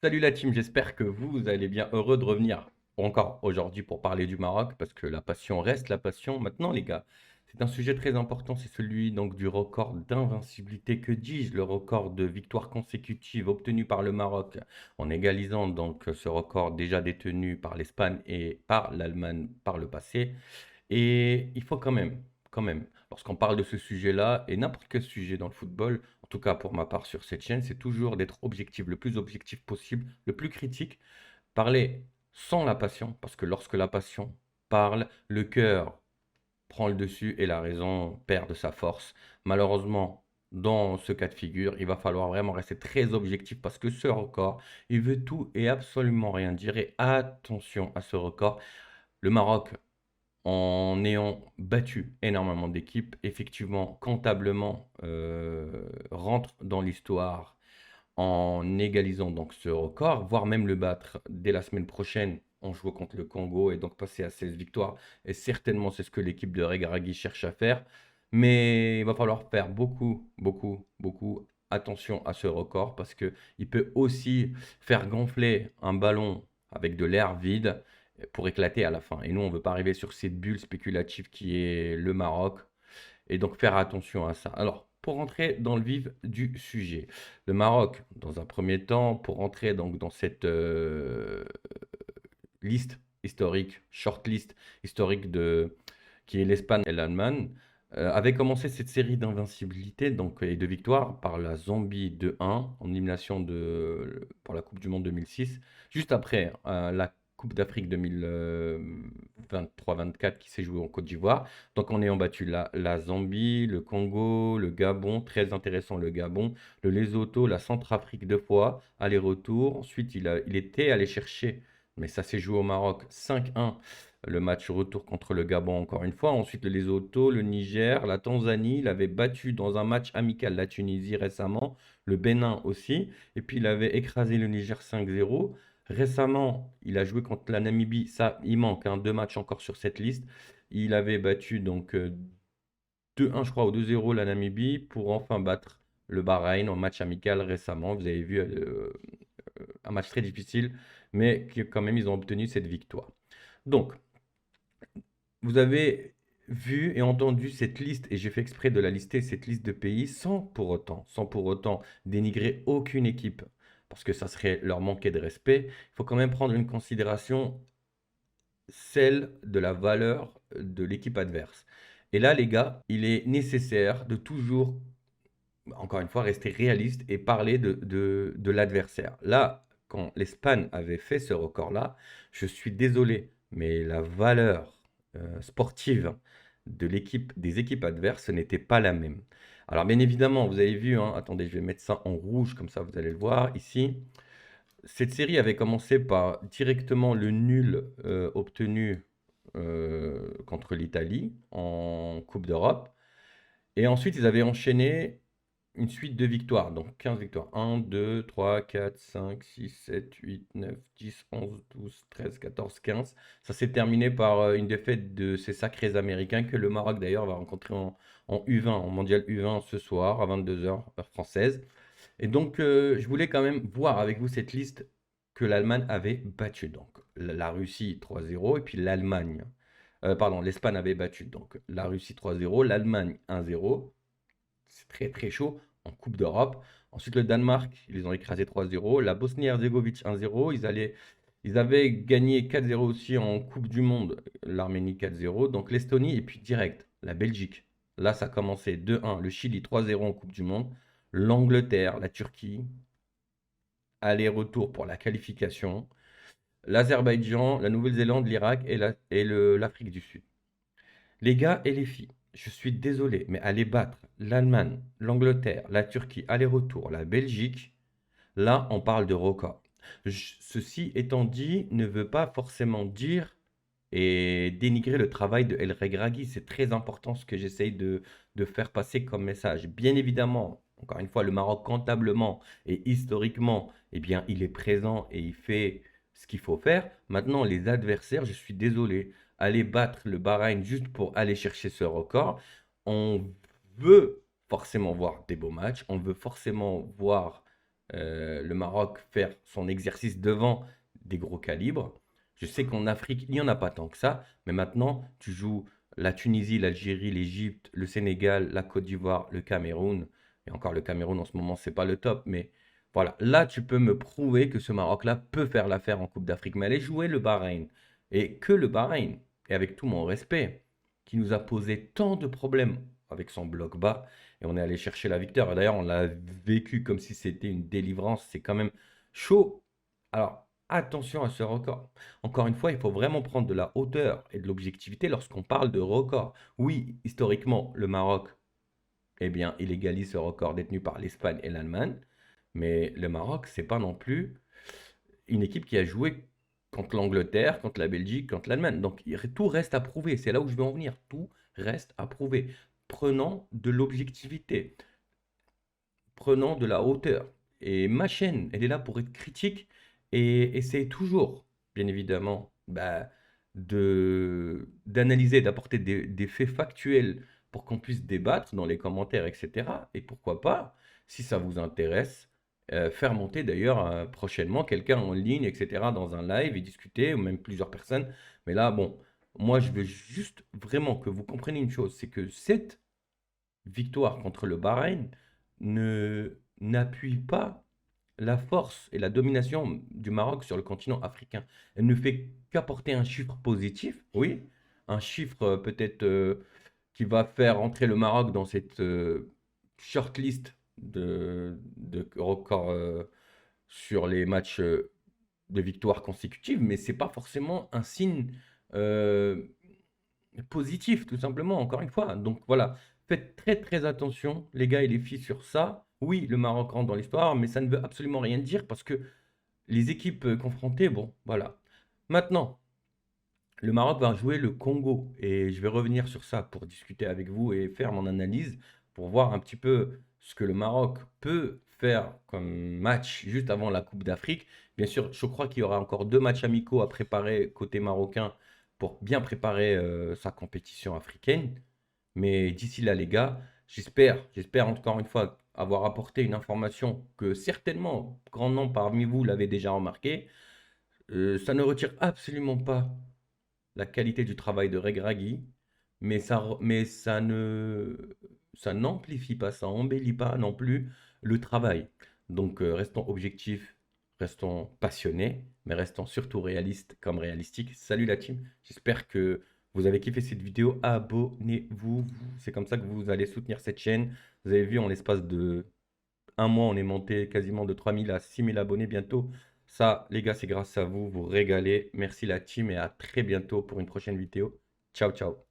Salut la team, j'espère que vous allez bien. Heureux de revenir encore aujourd'hui pour parler du Maroc parce que la passion reste la passion. Maintenant, les gars, c'est un sujet très important, c'est celui donc du record d'invincibilité. Que dis-je? Le record de victoires consécutives obtenues par le Maroc en égalisant donc ce record déjà détenu par l'Espagne et par l'Allemagne par le passé. Et il faut quand même, lorsqu'on parle de ce sujet-là, et n'importe quel sujet dans le football, en tout cas pour ma part sur cette chaîne, c'est toujours d'être objectif, le plus objectif possible, le plus critique, parler sans la passion, parce que lorsque la passion parle, le cœur prend le dessus et la raison perd de sa force. Malheureusement, dans ce cas de figure, il va falloir vraiment rester très objectif parce que ce record, il veut tout et absolument rien dire. Et attention à ce record, le Maroc en ayant battu énormément d'équipes, effectivement, comptablement, rentre dans l'histoire en égalisant donc ce record, voire même le battre dès la semaine prochaine en jouant contre le Congo et donc passer à 16 victoires. Et certainement, c'est ce que l'équipe de Regragui cherche à faire. Mais il va falloir faire beaucoup, beaucoup, beaucoup attention à ce record parce qu'il peut aussi faire gonfler un ballon avec de l'air vide pour éclater à la fin. Et nous, on ne veut pas arriver sur cette bulle spéculative qui est le Maroc. Et donc faire attention à ça. Alors, pour rentrer dans le vif du sujet, le Maroc, dans un premier temps, pour rentrer donc dans cette liste historique, short list historique qui est l'Espagne et l'Allemagne, avait commencé cette série d'invincibilité donc, et de victoires par la Zambie 2-1 en élimination pour la Coupe du Monde 2006, juste après la Coupe d'Afrique 2023-24 qui s'est jouée en Côte d'Ivoire. Donc en ayant battu la Zambie, le Congo, le Gabon, très intéressant le Gabon, le Lesotho, la Centrafrique deux fois, aller-retour. Ensuite, il était allé chercher, mais ça s'est joué au Maroc, 5-1 le match retour contre le Gabon encore une fois. Ensuite, le Lesotho, le Niger, la Tanzanie. Il avait battu dans un match amical la Tunisie récemment, le Bénin aussi. Et puis, il avait écrasé le Niger 5-0. Récemment, il a joué contre la Namibie. Ça, il manque deux matchs encore sur cette liste. Il avait battu donc 2-1, je crois, ou 2-0 la Namibie pour enfin battre le Bahreïn en match amical récemment. Vous avez vu un match très difficile, mais qui, quand même, ils ont obtenu cette victoire. Donc, vous avez vu et entendu cette liste, et j'ai fait exprès de la lister, cette liste de pays, sans pour autant dénigrer aucune équipe, parce que ça serait leur manquer de respect. Il faut quand même prendre une considération celle de la valeur de l'équipe adverse. Et là, les gars, il est nécessaire de toujours, encore une fois, rester réaliste et parler de l'adversaire. Là, quand l'Espagne avait fait ce record-là, je suis désolé, mais la valeur sportive des équipes adverses, ce n'était pas la même. Alors, bien évidemment, vous avez vu, hein, attendez, je vais mettre ça en rouge, comme ça vous allez le voir ici. Cette série avait commencé par directement le nul obtenu contre l'Italie en Coupe d'Europe. Et ensuite, ils avaient enchaîné une suite de victoires, donc 15 victoires. 1, 2, 3, 4, 5, 6, 7, 8, 9, 10, 11, 12, 13, 14, 15. Ça s'est terminé par une défaite de ces sacrés Américains que le Maroc d'ailleurs va rencontrer en U20, en mondial U20 ce soir à 22 heures heure française. Et donc, je voulais quand même voir avec vous cette liste que l'Allemagne avait battue. Donc, la Russie 3-0 et puis l'Allemagne. Pardon, l'Espagne avait battu donc la Russie 3-0, l'Allemagne 1-0. C'est très très chaud en Coupe d'Europe. Ensuite, le Danemark, ils les ont écrasé 3-0. La Bosnie-Herzégovine 1-0. Ils avaient gagné 4-0 aussi en Coupe du Monde, l'Arménie 4-0. Donc l'Estonie et puis direct, la Belgique. Là, ça a commencé 2-1. Le Chili 3-0 en Coupe du Monde. L'Angleterre, la Turquie, aller-retour pour la qualification. L'Azerbaïdjan, la Nouvelle-Zélande, l'Irak et l'Afrique du Sud. Les gars et les filles, je suis désolé, mais aller battre l'Allemagne, l'Angleterre, la Turquie, aller-retour, la Belgique, là, on parle de record. Ceci étant dit, ne veut pas forcément dire et dénigrer le travail de El Regragui. C'est très important ce que j'essaye de faire passer comme message. Bien évidemment, encore une fois, le Maroc comptablement et historiquement, eh bien, il est présent et il fait ce qu'il faut faire. Maintenant, les adversaires, je suis désolé, aller battre le Bahreïn juste pour aller chercher ce record, on veut forcément voir des beaux matchs, on veut forcément voir le Maroc faire son exercice devant des gros calibres. Je sais qu'en Afrique, il n'y en a pas tant que ça, mais maintenant, tu joues la Tunisie, l'Algérie, l'Égypte, le Sénégal, la Côte d'Ivoire, le Cameroun. Et encore, le Cameroun en ce moment, c'est pas le top, mais voilà. Là, tu peux me prouver que ce Maroc-là peut faire l'affaire en Coupe d'Afrique. Mais aller jouer le Bahreïn, et que le Bahreïn, et avec tout mon respect, qui nous a posé tant de problèmes avec son bloc bas, et on est allé chercher la victoire. Et d'ailleurs, on l'a vécu comme si c'était une délivrance. C'est quand même chaud. Alors, attention à ce record. Encore une fois, il faut vraiment prendre de la hauteur et de l'objectivité lorsqu'on parle de record. Oui, historiquement, le Maroc, eh bien, il égalise ce record détenu par l'Espagne et l'Allemagne. Mais le Maroc, c'est pas non plus une équipe qui a joué contre l'Angleterre, contre la Belgique, contre l'Allemagne. Donc tout reste à prouver. C'est là où je veux en venir. Tout reste à prouver. Prenons de l'objectivité. Prenons de la hauteur. Et ma chaîne, elle est là pour être critique et essayer toujours, bien évidemment, d'analyser, d'apporter des faits factuels pour qu'on puisse débattre dans les commentaires, etc. Et pourquoi pas, si ça vous intéresse, faire monter d'ailleurs prochainement quelqu'un en ligne, etc., dans un live et discuter, ou même plusieurs personnes. Mais là, bon, moi, je veux juste vraiment que vous compreniez une chose, c'est que cette victoire contre le Bahreïn ne n'appuie pas la force et la domination du Maroc sur le continent africain. Elle ne fait qu'apporter un chiffre positif, oui, un chiffre peut-être qui va faire entrer le Maroc dans cette shortlist de records sur les matchs de victoires consécutives, mais c'est pas forcément un signe euh, positif, tout simplement, encore une fois. Donc voilà, faites très très attention, les gars et les filles, sur ça. Oui, le Maroc rentre dans l'histoire, mais ça ne veut absolument rien dire parce que les équipes confrontées, bon, voilà. Maintenant, le Maroc va jouer le Congo et je vais revenir sur ça pour discuter avec vous et faire mon analyse pour voir un petit peu ce que le Maroc peut faire comme match juste avant la Coupe d'Afrique. Bien sûr, je crois qu'il y aura encore 2 matchs amicaux à préparer côté marocain pour bien préparer sa compétition africaine. Mais d'ici là, les gars, j'espère encore une fois avoir apporté une information que certainement grand nombre parmi vous l'avez déjà remarqué. Ça ne retire absolument pas la qualité du travail de Regragui, mais ça n'amplifie pas, ça embellit pas non plus le travail. Donc restons objectifs, restons passionnés, mais restons surtout réalistes comme réalistiques. Salut la team, j'espère que vous avez kiffé cette vidéo. Abonnez-vous, c'est comme ça que vous allez soutenir cette chaîne. Vous avez vu, en l'espace de un mois, on est monté quasiment de 3000 à 6000 abonnés bientôt. Ça, les gars, c'est grâce à vous. Vous régalez. Merci la team et à très bientôt pour une prochaine vidéo. Ciao, ciao.